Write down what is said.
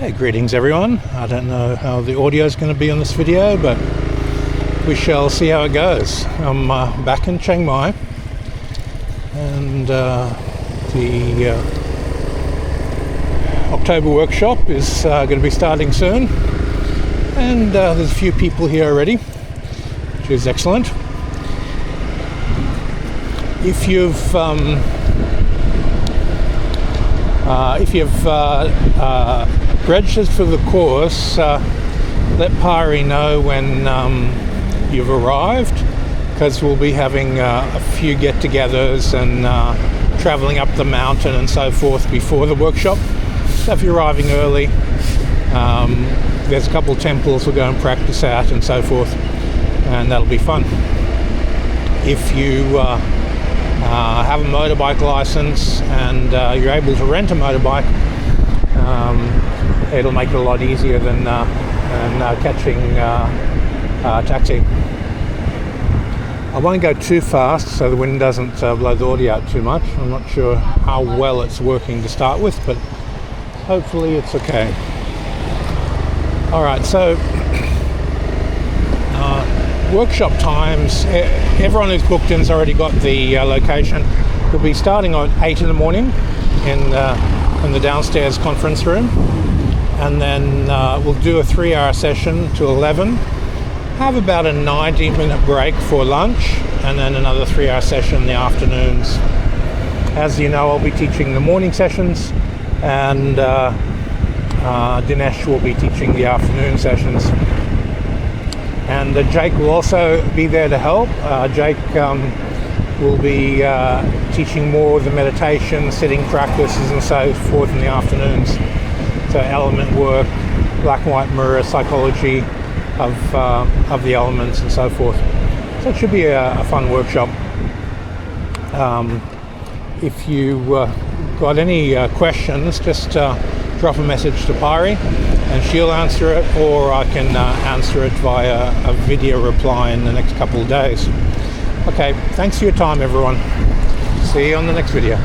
Hey, greetings everyone. I don't know how the audio is going to be on this video, but we shall see how it goes. I'm back in Chiang Mai, and the October workshop is going to be starting soon, and there's a few people here already, which is excellent. If you've registered for the course, let Pari know when you've arrived, because we'll be having a few get-togethers and travelling up the mountain and so forth before the workshop. So if you're arriving early, there's a couple of temples we'll go and practice at and so forth, and that'll be fun. If you have a motorbike license and you're able to rent a motorbike, it'll make it a lot easier than catching a taxi. I won't go too fast so the wind doesn't blow the audio out too much. I'm not sure how well it's working to start with, but hopefully it's okay. Alright, so workshop times, everyone who's booked in has already got the location. We'll be starting at 8 in the morning in the downstairs conference room, and then we'll do a 3-hour session to 11, have about a 90-minute break for lunch, and then another 3-hour session in the afternoons. As you know, I'll be teaching the morning sessions, and Dinesh will be teaching the afternoon sessions. And Jake will also be there to help. Jake will be teaching more of the meditation, sitting practices and so forth in the afternoons. So element work, black and white mirror, psychology of the elements and so forth. So it should be a fun workshop. If you got any questions, just drop a message to Pari and she'll answer it, or I can answer it via a video reply in the next couple of days. Okay, thanks for your time everyone. See you on the next video.